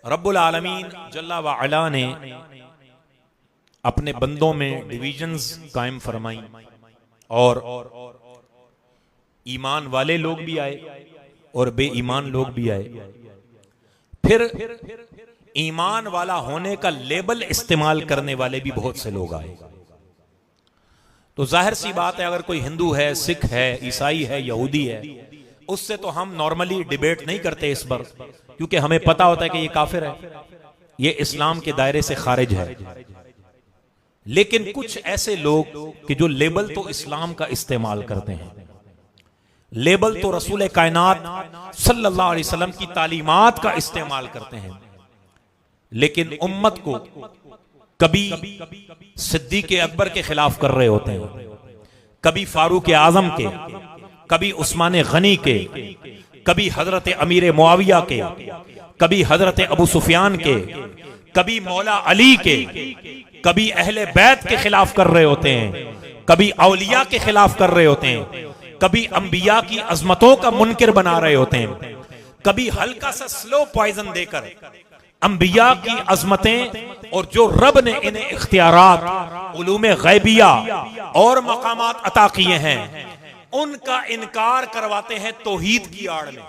रब्बुल आलमीन जल्ला व अला ने अपने बंदों में डिविजन्स कायम फरमाई और ईमान वाले लोग भी आए और बेईमान लोग भी आए। फिर ईमान वाला होने का लेबल इस्तेमाल करने वाले भी बहुत से लोग आए। तो जाहिर सी बात है, अगर कोई हिंदू है, सिख है, ईसाई है, यहूदी है, उससे तो हम नॉर्मली डिबेट नहीं करते इस पर, क्योंकि हमें पता होता है कि ये काफिर है, ये इस्लाम के दायरे से खारिज है। लेकिन कुछ ऐसे लोग कि जो लेबल तो इस्लाम का इस्तेमाल करते हैं, लेबल तो रसूल कायनात सल्लल्लाहु अलैहि वसल्लम की तालीमात का इस्तेमाल करते हैं, लेकिन उम्मत को कभी सिद्दीक़ अकबर के खिलाफ कर रहे होते हैं, कभी फारूक आजम के, कभी उस्मान गनी के, कभी हजरत अमीर मुआविया के, कभी हजरत अबू सुफियान के, कभी मौला अली के, कभी अहले बैत के खिलाफ कर रहे होते हैं, कभी औलिया के खिलाफ कर रहे होते हैं, कभी अंबिया की अजमतों का मुनकिर बना रहे होते हैं, कभी हल्का सा स्लो पॉइजन देकर अंबिया की अजमतें और जो रब ने इन्हें इख्तियारात, उलूमे गैबिया और मकामात अता किए हैं, उनका इनकार करवाते हैं तौहीद की आड़ में।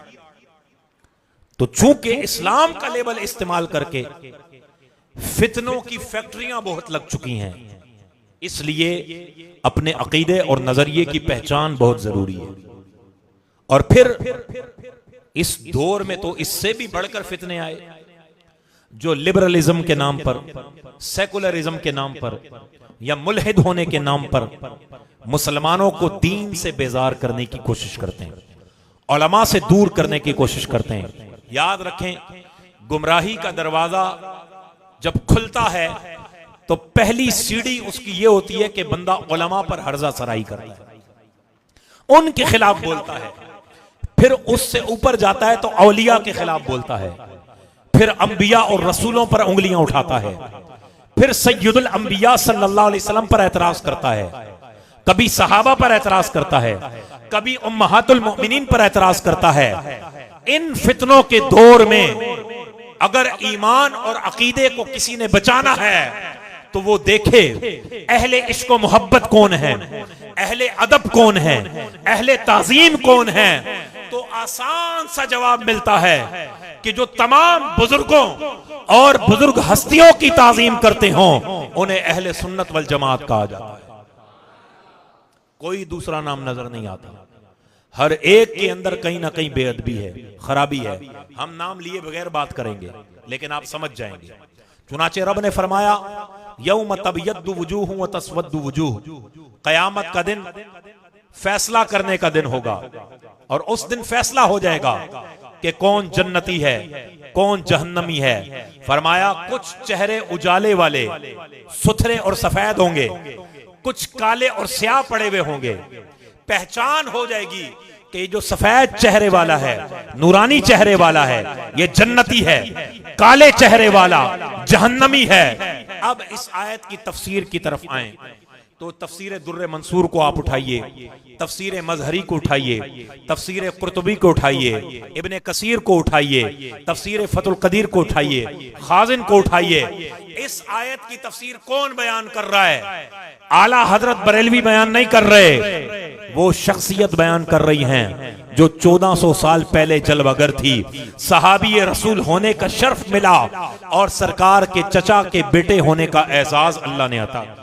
तो चूंकि इस्लाम का लेबल इस्तेमाल करके फितनों की फैक्ट्रियां बहुत लग चुकी हैं, इसलिए अपने अकीदे और नजरिए की पहचान बहुत जरूरी है। और फिर इस दौर में तो इससे भी बढ़कर फितने आए, जो लिबरलिज्म के नाम पर, सेकुलरिज्म के नाम पर या मुल्हिद होने के नाम पर मुसलमानों को दीन से बेजार करने की कोशिश करते हैं, उलमा से दूर करने की कोशिश करते हैं। याद रखें, गुमराही का दरवाजा जब खुलता है तो पहली सीढ़ी उसकी यह होती है कि बंदा उलमा पर हर्जा सराई करता है, उनके खिलाफ बोलता है, फिर उससे ऊपर जाता है तो औलिया के खिलाफ बोलता है, फिर अंबिया और रसूलों पर उंगलियां उठाता है, फिर सय्यदुल अंबिया सल्लल्लाहु अलैहि वसल्लम पर एतराज करता है, कभी सहाबा पर एतराज करता है, कभी उम्महातुल मोमिनीन पर एतराज करता है। इन फितनों के दौर में अगर ईमान और अकीदे को किसी ने बचाना है तो वो देखे अहले इश्क व मोहब्बत कौन है, अहले अदब कौन है, अहले ताजीम कौन है। तो आसान सा जवाब मिलता है कि जो तमाम बुजुर्गों और बुजुर्ग हस्तियों की ताजीम करते हों, उन्हें अहले सुन्नत वल जमात कहा जाता है। कोई दूसरा नाम नजर नहीं आता। हर एक के अंदर कहीं ना कहीं बेअदबी है, खराबी है। हम नाम लिए बगैर बात करेंगे, लेकिन आप समझ जाएंगे। चुनाचे रब ने फरमाया, यौम तबयद्दु वुजूह व तस्वद्दु वुजूह, कयामत का दिन फैसला करने का दिन होगा, और उस दिन फैसला हो जाएगा कि कौन जन्नती है, कौन जहन्नमी है। फरमाया, कुछ चेहरे उजाले वाले, सुथरे और सफेद होंगे, कुछ काले और स्याह पड़े हुए होंगे। पहचान हो जाएगी कि जो सफेद चेहरे वाला है, नूरानी चेहरे वाला है, ये जन्नती है, काले चेहरे वाला जहन्नमी है। अब इस आयत की तफसीर की तरफ आए तो तफसीर दुर्र मंसूर को आप उठाइए, तफसीर मजहरी को उठाइए, तफसीर कुर्तुबी को उठाइए, इब्ने कसीर को उठाइए, तफसीर फतुल कदीर को उठाइए, खाजिन को उठाइए। इस आयत की तफसीर कौन बयान कर रहा है? आला हजरत बरेलवी बयान नहीं कर रहे, वो शख्सियत बयान कर रही हैं जो 1400 साल पहले जलवागर थी, सहाबी रसूल होने का शर्फ मिला और सरकार के चचा के बेटे होने का एजाज अल्लाह ने अता किया।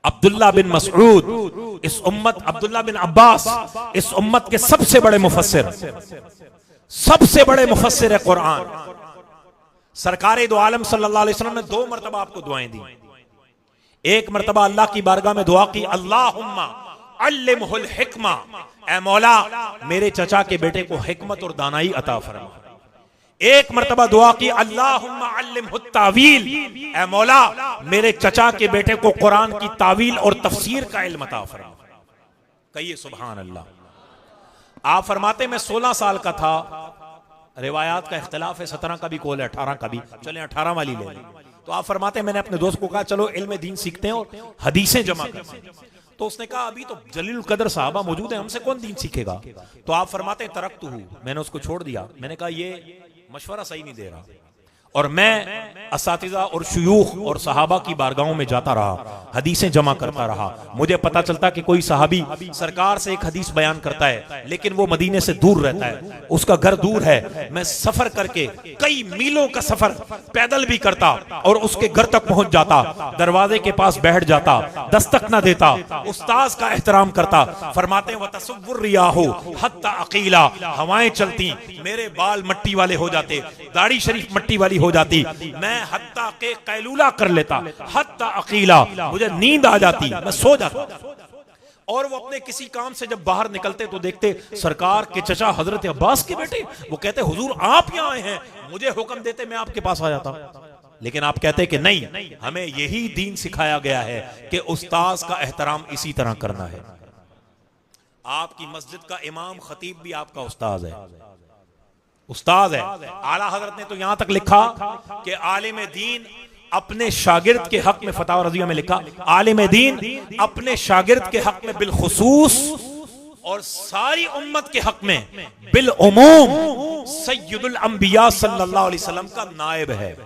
अब्दुल्ला बिन मसऊद इस उम्मत, अब्दुल्ला बिन अब्बास इस उम्मत के सबसे बड़े मुफस्सिर, सबसे बड़े मुफस्सिर है कुरान। सरकार दो आलम सल्लल्लाहु अलैहि वसल्लम ने 2 मरतबा आपको दुआएं दी। एक मरतबा अल्लाह की बारगाह में दुआ की, अल्लाहुम्मा अल्लिमहुल हिक्मा, ऐ मौला मेरे चचा के बेटे को हिकमत और दानाई अता फरमा। एक मरतबा दुआ की, अल्लाहुम्मा अल्लिमहुत तावील, ऐ मौला मेरे चचा के बेटे को कुरान की तावील और तफसीर का इल्म अता फरमा। कहिए सुभान अल्लाह। आप फरमाते मैं 16 साल का था, रिवायात का इख्तिलाफ है, 17 का भी कौल है, 18 का भी, चले 18 वाली ले लें। तो आप फरमाते मैंने अपने दोस्त को कहा चलो इल्म दीन सीखते हैं और हदीसें जमा करते हैं। तो उसने कहा अभी तो जलील कदर साहबा मौजूद है, हमसे कौन दीन सीखेगा। तो आप फरमाते तरक्तुहु, मैंने उसको छोड़ दिया। मैंने कहा ये मशवरा सही नहीं दे रहा। और मैं असातिज़ा और शुयूख और सहाबा की बारगाहों में जाता रहा, हदीसें जमा करता रहा। मुझे पता चलता कि कोई सहाबी सरकार से एक हदीस बयान करता है लेकिन वो मदीने से दूर रहता है, उसका घर दूर है। मैं सफर करके कई मीलों का सफर पैदल भी करता और उसके घर तक पहुंच जाता, दरवाजे के पास बैठ जाता, दस्तक न देता, उस्ताद का एहतराम करता। फरमाते हैं वतसव्वुर रियाहु हत्ता अकीला, हवाएं चलती, मेरे बाल मट्टी वाले हो जाते, दाढ़ी शरीफ मट्टी वाली हो जाती, मैं हत्ता के कैलूला कर लेता, हत्ता अकीला, मुझे नींद आ जाती, मैं सो जाता। और वो अपने किसी काम से जब बाहर निकलते तो देखते सरकार के चचा हजरत अब्बास के बेटे, वो कहते हुजूर आप यहाँ आए हैं, मुझे हुक्म देते मैं आपके पास आ जाता। लेकिन आप कहते कि नहीं, हमें यही दीन सिखाया गया है कि उस्ताद का एहतराम इसी तरह करना है। आपकी मस्जिद का इमाम खतीब भी आपका उस्ताद है, उस्ताद है। आला हजरत ने तो यहां तक लिखा कि आलिम दीन अपने शागिर्द के हक में, फतावा रज़िया में लिखा, आलिम दीन अपने शागिर्द के हक में बिलखुसूस और सारी उम्मत के हक में बिल उमूम सय्यदुल अंबिया सल्लल्लाहु अलैहि वसल्लम का नायब है।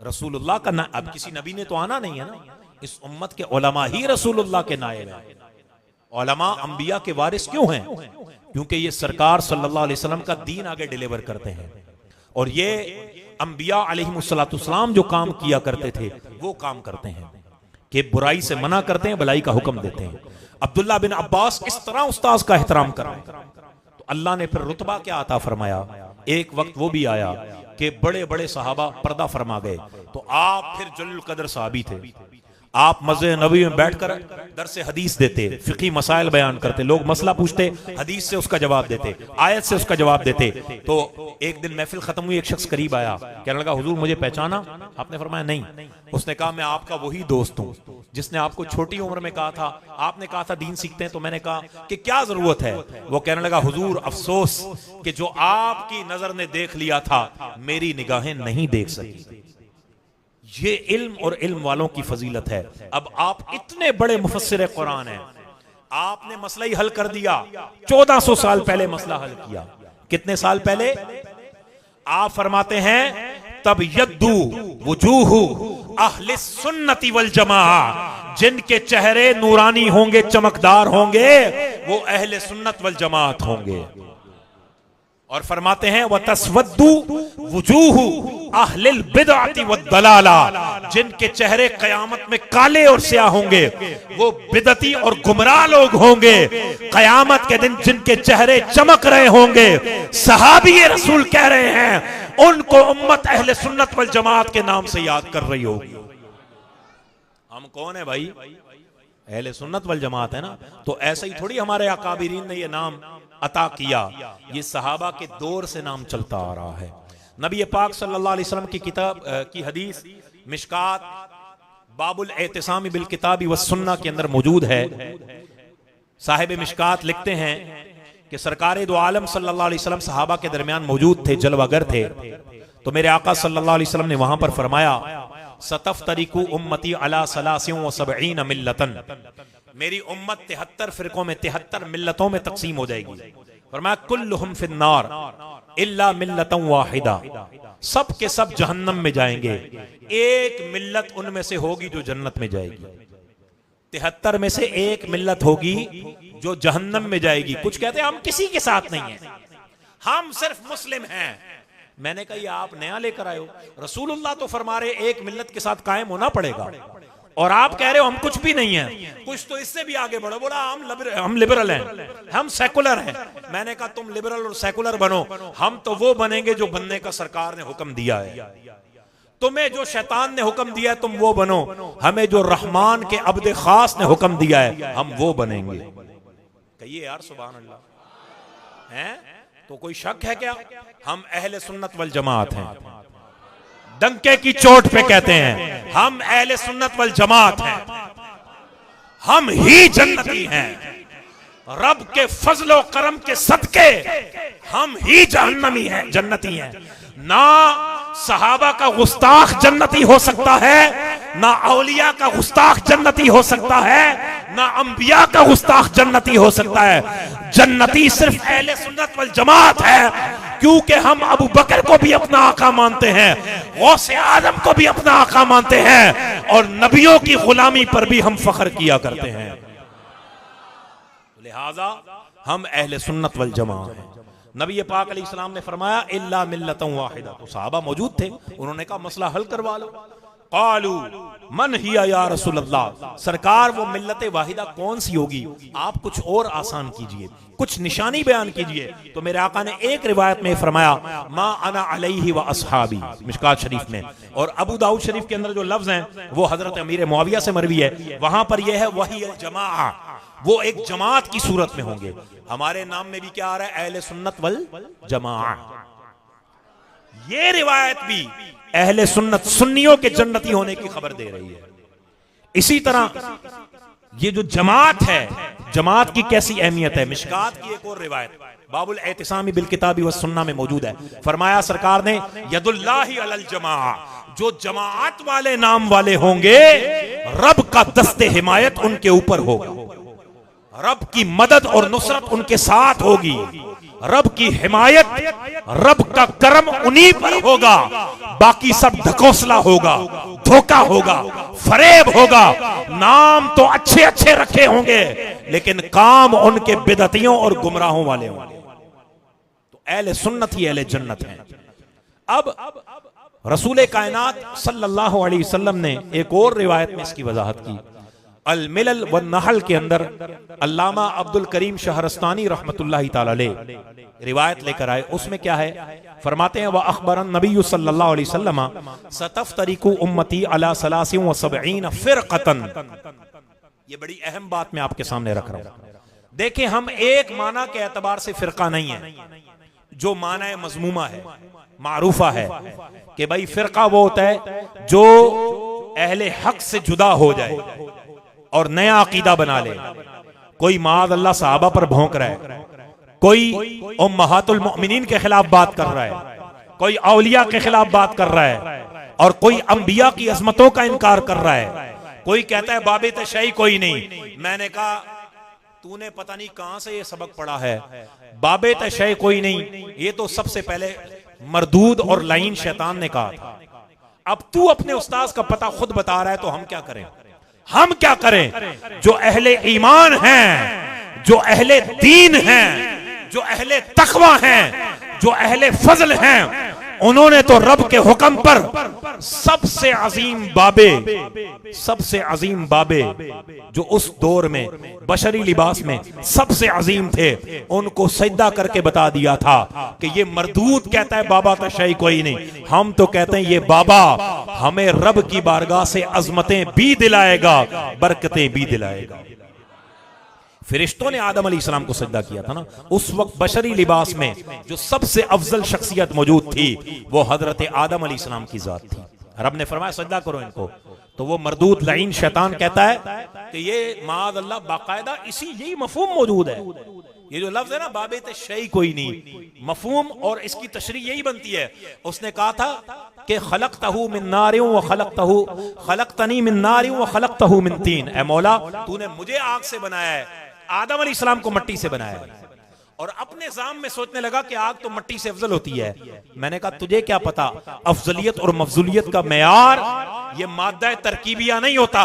रसूलुल्लाह का अब किसी नबी ने तो आना नहीं है ना, इस उम्मत के उलमा ही रसूलुल्लाह के नायब है। उलमा अंबिया के वारिस क्यों हैं? क्योंकि ये सरकार सल्लल्लाहु अलैहि वसल्लम का दीन आगे डिलीवर करते हैं। और ये अंबिया अलैहिमुस्सलाम जो काम किया करते थे वो काम करते हैं कि बुराई से मना करते हैं, भलाई का हुक्म देते हैं। अब्दुल्ला बिन अब्बास इस तरह उस्ताद का एहतराम कर रहे हैं तो अल्लाह ने फिर रुतबा क्या अता फरमाया। एक वक्त वो भी आया कि बड़े बड़े सहाबा पर्दा फरमा गए, तो आप फिर जल्लुल कदर सहाबी थे, आप मस्जिद नबी में बैठकर दरसे हदीस देते, फिकी मसाइल बयान करते, लोग मसला पूछते, हदीस से उसका जवाब देते, आयत से उसका जवाब देते। तो एक दिन महफिल खत्म हुई, एक शख्स करीब आया, कहने लगा हुजूर मुझे पहचाना? आपने फरमाया नहीं। उसने कहा मैं आपका वही दोस्त हूँ जिसने आपको छोटी उम्र में कहा था, आपने कहा था दीन सीखते हैं, तो मैंने कहा कि क्या जरूरत है। वो कहने लगा हुजूर अफसोस कि जो आपकी नजर ने देख लिया था मेरी निगाहें नहीं देख सकी। ये इल्म और इल्म वालों की फजीलत है। अब आप इतने बड़े मुफस्सिर कुरान हैं, आपने मसला ही हल कर दिया। 1400 साल पहले मसला हल किया। कितने साल पहले? आप फरमाते हैं तब यद्दू वुजूहु अहले सुन्नति वल जमाअह, जिनके चेहरे नूरानी होंगे, चमकदार होंगे, वो अहले सुन्नत वल जमाअत होंगे। और फरमाते हैं व तस्वद्दू वुजूहु अहलिल बिदअति वद्दलाला, जिनके चेहरे कयामत में काले और स्याह होंगे वो बिदती और गुमराह लोग होंगे। कयामत के दिन जिनके चेहरे चमक रहे होंगे, सहाबी रसूल कह रहे हैं उनको उम्मत अहले सुन्नत वल जमात के नाम से याद कर रही होगी। हम कौन है भाई? अहले सुन्नत वल जमात है ना। तो ऐसे ही थोड़ी हमारे अकाबिरीन ने ये नाम अता किया, ये सहाबा के दौर से नाम चलता आ रहा है। नबी पाक सल्लल्लाहु अलैहि वसल्लम की किताब की हदीस मिशकात बाबुल एहतिसामी बिल किताबी व सुन्ना के अंदर मौजूद है। साहिब मिशकात लिखते हैं कि सरकार दो आलम सल्लल्लाहु अलैहि वसल्लम सहाबा के दरमियान मौजूद थे, जलवागर थे। तो मेरे आका सल्लल्लाहु अलैहि वसल्लम ने वहां पर फरमाया सतफ्तरिकु उम्मती अला सलासिन व सबईन मिल्लतन, मेरी उम्मत 73 फिरकों में 73 मिल्लतों में तकसीम हो जाएगी। फरमाया कुल्लुहुम फिन्नार इल्ला मिल्लतन वाहिदा, सब के सब जहन्नम में जाएंगे, एक मिल्लत उनमें से होगी जो जन्नत में जाएगी। 73 में से एक मिल्लत होगी जो जहन्नम में जाएगी। कुछ कहते हैं हम किसी के साथ नहीं हैं, हम सिर्फ मुस्लिम हैं। मैंने कहा ये आप नया लेकर आए हो, रसूलुल्लाह तो फरमा रहे एक मिल्लत के साथ कायम होना पड़ेगा, और आप कह रहे हो हम कुछ भी नहीं है। कुछ तो इससे भी आगे बढ़ो। बोला हम लिबरल हैं, हम सेकुलर हैं। मैंने कहा तुम लिबरल और सेकुलर बनो, हम तो वो बनेंगे जो बनने का सरकार ने हुक्म दिया है। तुम्हें जो शैतान ने हुक्म दिया है तुम वो बनो, हमें जो रहमान के अब्द खास ने हुक्म दिया है हम वो बनेंगे। कहिए यार सुभान अल्लाह। हैं तो कोई शक है क्या? हम अहले सुन्नत वल जमात हैं, डंके की चोट पे कहते हैं हम अहले सुन्नत वल जमात हैं, हम ही जन्नती हैं। रब के फजलो करम के सदके हम ही जहन्नमी हैं, जन्नती हैं। ना सहाबा का गुस्ताख जन्नती हो सकता है, ना औलिया का गुस्ताख जन्नती हो सकता है, ना अंबिया का गुस्ताख जन्नती हो सकता है। जन्नती सिर्फ अहले सुन्नत वल जमात है, क्योंकि हम अबू बकर को भी अपना आका मानते हैं, गौसे आदम को भी अपना आका मानते हैं, और नबियों की गुलामी पर भी हम फख्र किया करते हैं। लिहाजा हम अहले सुन्नत वल जमात हैं। नबी पाक अलैहिस्सलाम ने फरमाया इल्ला मिल्लतन वाहिदा, तो सहाबा मौजूद थे, उन्होंने कहा मसला हल करवा लो। कालू मन हिया या रसूलल्लाह, सरकार वो मिल्लत वाहिदा कौन सी होगी, आप कुछ और आसान कीजिए, कुछ निशानी बयान कीजिए। तो मेरे आका ने एक रिवायत में फरमाया मा अना अलैहि व अस्हाबी, मिशकात शरीफ में, और अबू दाऊद शरीफ के अंदर जो लफ्ज हैं वो हजरत अमीर मुआविया से मरवी है, वहां पर यह है वही अल जमाआ, वो एक जमात की सूरत में होंगे। हमारे नाम में भी क्या आ रहा है, अहले सुन्नत वल जमाआ। ये रिवायत भी अहले सुन्नत सुन्नियों के जन्नती होने की खबर दे रही है। इसी तरह ये जो जमात है, जमात की कैसी अहमियत है, मिशकात की एक और रिवायत बाबुल एतिसामी बिल किताबी व सुन्ना में मौजूद है। फरमाया सरकार ने यदुल्लाहि अलल जमाआ, जो जमात वाले नाम वाले होंगे रब का दस्ते हिमायत उनके ऊपर होगा, रब की मदद और नुसरत उनके साथ होगी, रब की हिमायत, रब का करम उन्हीं पर होगा, बाकी सब ढकोसला होगा, धोखा होगा, फरेब होगा। नाम तो अच्छे अच्छे रखे होंगे लेकिन काम उनके बिदतियों और गुमराहों वाले होंगे। तो अहले सुन्नत ही अहले जन्नत हैं। अब रसूल कायनात सल्लल्लाहु अलैहि वसल्लम ने एक और रिवायत में इसकी वजाहत की। अल मिलल व नहल के अंदर अल्लामा अब्दुल करीम शहरस्तानी रहमतुल्लाहि तआला अलैह रिवायत लेकर आए। उसमें क्या है, फरमाते हैं व अखबरन नबी सल्लल्लाहु अलैहि वसल्लम सतफ्तरिकु उम्मती अला सलासिन व सबईन फिरकतन। ये बड़ी अहम बात मैं आपके सामने रख रहा हूं। देखें, हम एक माना के एतबार से फिरका नहीं है, जो माना मजमूमा है, मारूफा है कि भाई फिरका वो होता है जो अहले हक से जुदा हो जाए और नया अकीदा बना ले। कोई माद अल्लाह सहाबा पर भौंक रहा है, कोई उम्महातुल मोमिनीन के खिलाफ बात कर रहा है, कोई औलिया के खिलाफ बात कर रहा है, और कोई अंबिया की अजमतों का इनकार कर रहा है। कोई कहता है बाबे तशय्ई कोई नहीं। मैंने कहा तूने पता नहीं कहां से ये सबक पढ़ा है, बाबे तशय्ई कोई नहीं, ये तो सबसे पहले मरदूद और लाइन शैतान ने कहा था। अब तू अपने उस्ताद का पता खुद बता रहा है, तो हम क्या करें? हम क्या करें? जो अहले ईमान हैं, जो अहले दीन हैं, जो अहले तकवा हैं, जो अहले फजल हैं, उन्होंने तो रब के हुक्म पर सबसे अजीम बाबे जो उस दौर में बशरी लिबास में सबसे अजीम थे, उनको सजदा करके बता दिया था कि ये मरदूद कहता है बाबा तशय्ई कोई नहीं, हम तो कहते हैं ये बाबा हमें रब की बारगाह से अजमतें भी दिलाएगा, बरकतें भी दिलाएगा। फिरिश्तों ने आदम अलैहिस्सलाम को सजदा किया था ना, उस वक्त बशरी लिबास में जो सबसे अफजल शख्सियत मौजूद थी वो हजरत आदम अलैहिस्सलाम की जात थी। रब ने फरमाया सजदा करो इनको, तो वो मरदूद लाइन शैतान कहता है कि ये माद अल्लाह बाकायदा इसी यही मफहूम मौजूद है। ये जो लफ्ज है ना बाबे तशय्ई कोई नहीं, मफहूम और इसकी तशरीह यही बनती है। उसने कहा था कि खलक़तहू मिन नारिन व खलक़तनी मिन नारिन व खलक़तहू मिन तीन। ऐ मौला तूने मुझे आग से बनाया है, आदम अलैहिस्सलाम को मट्टी से बनाया है। और अपने जाम में सोचने लगा कि आग तो मट्टी से अफजल होती है। मैंने कहा तुझे क्या पता, अफजलियत और मफजूलियत का मेयार ये मादा तरकीबिया नहीं होता।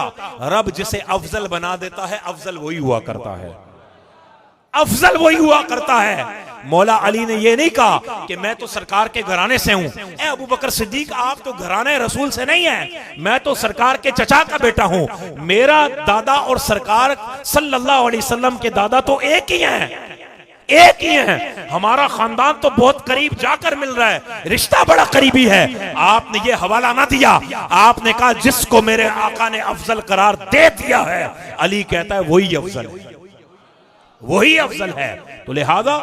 रब जिसे अफजल बना देता है अफजल वही हुआ करता है, अफजल वही हुआ करता है। मौला अली ने यह नहीं कहा कि मैं तो सरकार के घराने से हूं। ए अबू बकर सिद्दीक आप तो घराने रसूल से नहीं है, मैं तो सरकार के चचा का बेटा हूं। मेरा दादा और सरकार सल्लल्लाहु अलैहि वसल्लम के दादा तो एक ही हैं, एक ही हैं। हमारा खानदान तो बहुत करीब जाकर मिल रहा है, रिश्ता बड़ा करीबी है। आपने ये हवाला ना दिया, आपने कहा जिसको मेरे आका ने अफजल करार दे दिया है, अली कहता है वही अफजल है, वही अफजल है। तो लिहाजा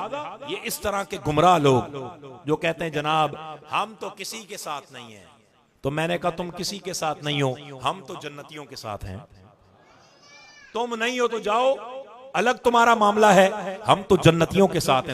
ये इस तरह के गुमराह लोग जो कहते हैं जनाब हम तो किसी के साथ नहीं हैं, तो मैंने कहा तुम किसी के साथ नहीं हो, हम तो जन्नतियों के साथ हैं। तुम नहीं हो तो जाओ, अलग तुम्हारा मामला है, हम तो जन्नतियों के साथ हैं।